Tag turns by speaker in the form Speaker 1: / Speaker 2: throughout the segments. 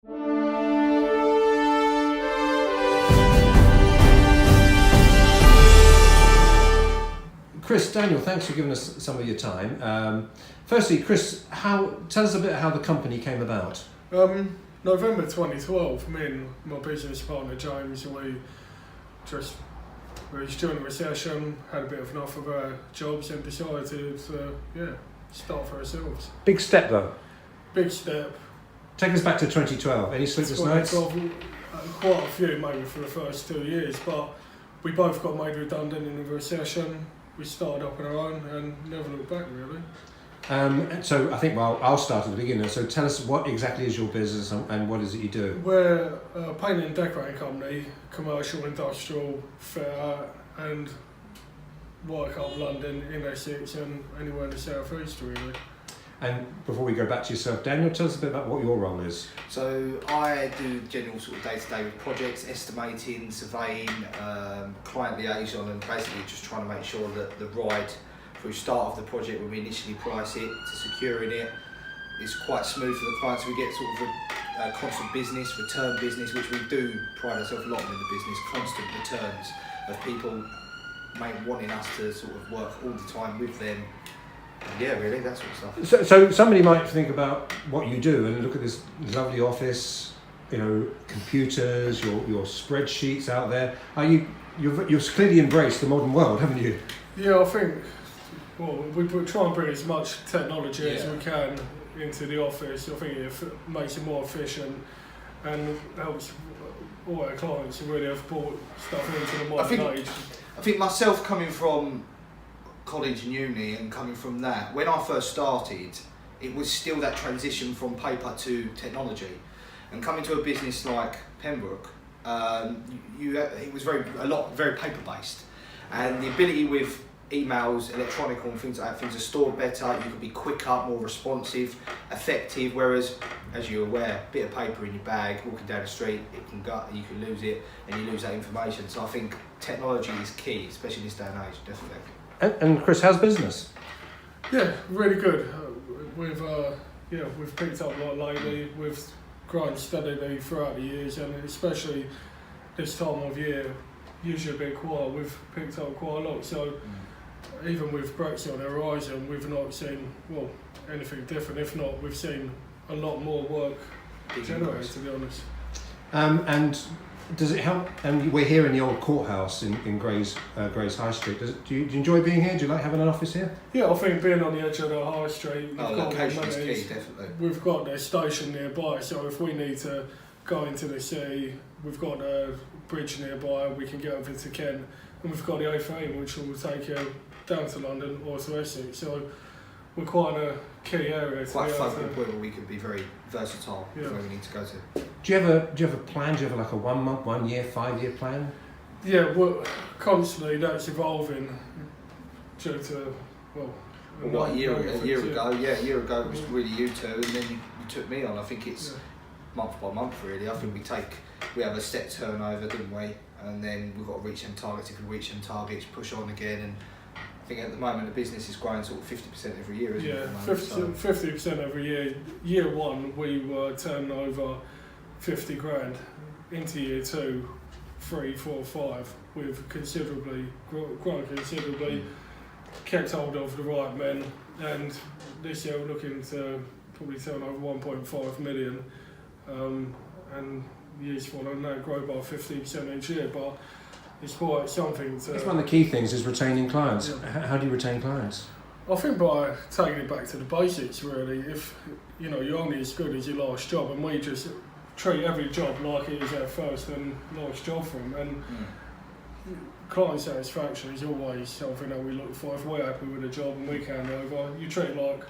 Speaker 1: Chris, Daniel, thanks for giving us some of your time. Firstly, Chris, tell us a bit how the company came about.
Speaker 2: November 2012, me and my business partner James, we was during the recession, had a bit of enough of our jobs and decided to start for ourselves.
Speaker 1: Big step though.
Speaker 2: Big step.
Speaker 1: Take us back to 2012. Any sleepless nights?
Speaker 2: Quite a few, maybe for the first 2 years, but we both got made redundant in the recession. We started up on our own and never looked back really.
Speaker 1: So I think I'll start at the beginning. So tell us what exactly is your business and what is it you do?
Speaker 2: We're a painting and decorating company, commercial, industrial, fitter, and work up London, in Essex and anywhere in the south east really.
Speaker 1: And before we go back to yourself, Daniel, tell us a bit about what your role is.
Speaker 3: So I do general sort of day-to-day with projects, estimating, surveying, client liaison, and basically just trying to make sure that the ride through start of the project when we initially price it to securing it is quite smooth for the clients. We get sort of a constant business, return business, which we do pride ourselves a lot in the business, constant returns of people wanting us to sort of work all the time with them. And yeah, really, that sort of stuff.
Speaker 1: So somebody might think about what you do and look at this lovely office, computers, your spreadsheets out there. You've clearly embraced the modern world, haven't you?
Speaker 2: Yeah, I think. Well, we try and bring as much technology as we can into the office. I think it makes it more efficient and helps all our clients who really have brought stuff into the modern age.
Speaker 3: I think myself coming from college and uni and coming from that, when I first started, it was still that transition from paper to technology. And coming to a business like Pembroke, it was very paper based, and the ability with emails, electronic and things like that, things are stored better, you can be quicker, more responsive, effective, whereas, as you're aware, a bit of paper in your bag, walking down the street, it can go, you can lose it, and you lose that information. So I think technology is key, especially in this day and age, definitely.
Speaker 1: And Chris, how's business?
Speaker 2: Yeah, really good. We've picked up a lot lately, we've grown steadily throughout the years, and especially this time of year, usually a bit quiet, we've picked up quite a lot. So even with Brexit on the horizon, we've not seen anything different. If not, we've seen a lot more work generated, to be honest.
Speaker 1: And does it help? And we're here in the old courthouse in Grays High Street. Do you enjoy being here? Do you like having an office here?
Speaker 2: Yeah, I think being on the edge of the high street,
Speaker 3: location is key, definitely.
Speaker 2: We've got a station nearby, so if we need to go into the city, we've got a bridge nearby, we can get over to Kent, and we've got the A3, which will take you down to London or to Essex. So we're quite in a key area.
Speaker 3: Quite a focal point where we can be very versatile where we need to go to.
Speaker 1: Do you have a plan? Do you have like a 1 month, 1 year, 5 year plan?
Speaker 2: Yeah, well, constantly that's evolving due to
Speaker 3: a year ago it was really you two, and then you took me on. I think it's month by month really. I think we have a set turnover, didn't we? And then we've got to reach them targets. If we reach them targets, push on again. And I think at the moment the business is growing sort of 50% every year, isn't it?
Speaker 2: Yeah, 50% every year. Year one we were turning over 50 grand. Into year 2, 3, 4, 5, we've grown considerably, kept hold of the right men, and this year we're looking to probably turn over 1.5 million. And years following that grow by 15% each year, but it's quite something to...
Speaker 1: It's one of the key things is retaining clients. Yeah. How do you retain clients?
Speaker 2: I think by taking it back to the basics really. If you're only as good as your last job, and we just treat every job like it is our first and last job for them, and client satisfaction is always something that we look for. If we're happy with a job and we can over, you treat it like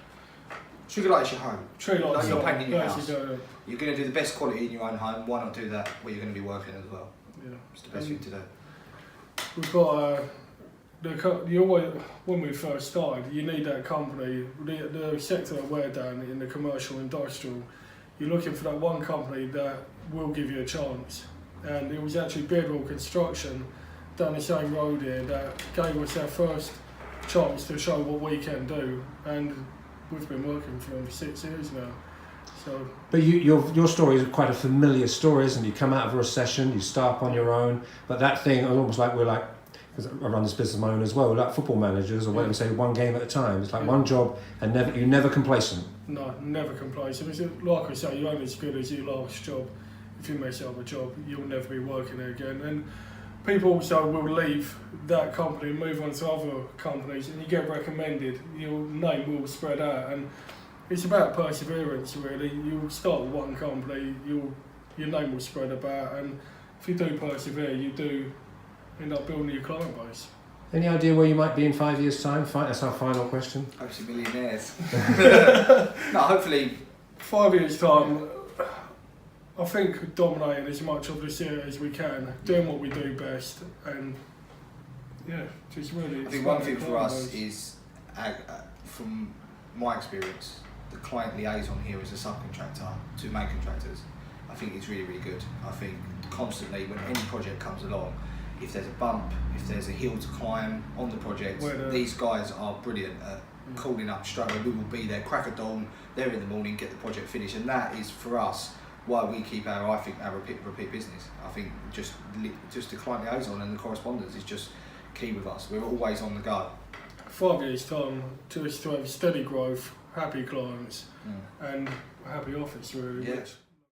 Speaker 3: it's your home.
Speaker 2: Treat it like
Speaker 3: you're painting in your house. You're going to do the best quality in your own home. Why not do that where you're going to be working as well? Yeah, it's the best thing to do.
Speaker 2: We've got when we first started, you need that company. The sector that we're down in, the commercial industrial, you're looking for that one company that will give you a chance. And it was actually Pembroke Construction down the same road here that gave us our first chance to show what we can do. And we've been working for them for 6 years now. So,
Speaker 1: But your story is quite a familiar story, isn't it? You come out of a recession, you start up on your own, but that thing, almost like we're like, because I run this business of my own as well, we're like football managers, or whatever, say one game at a time. It's like one job, and you're never complacent.
Speaker 2: no, never complacent. It's like I say, you're only as good as your last job. If you mess up a job, you'll never be working there again. And people also will leave that company and move on to other companies, and you get recommended. Your name will spread out, and it's about perseverance, really. You'll start with one company, your name will spread about, and if you do persevere, you do end up building your client base.
Speaker 1: Any idea where you might be in 5 years' time? That's our final question.
Speaker 3: Hopefully millionaires. No, hopefully
Speaker 2: 5 years' time, I think dominating as much of this area as we can, doing what we do best, and yeah, just really.
Speaker 3: I think one thing for us is, from my experience, the client liaison here as a subcontractor to main contractors, I think it's really, really good. I think constantly when any project comes along, if there's a bump, if there's a hill to climb on the project, these guys are brilliant at calling up straight away. We will be there, crack of dawn, there in the morning, get the project finished, and that is for us why we keep our repeat business. I think just the client liaison and the correspondence is just key with us. We're always on the go.
Speaker 2: 5 years' time, to have steady growth, happy clients, and a happy office, really.
Speaker 3: Yeah.
Speaker 2: Which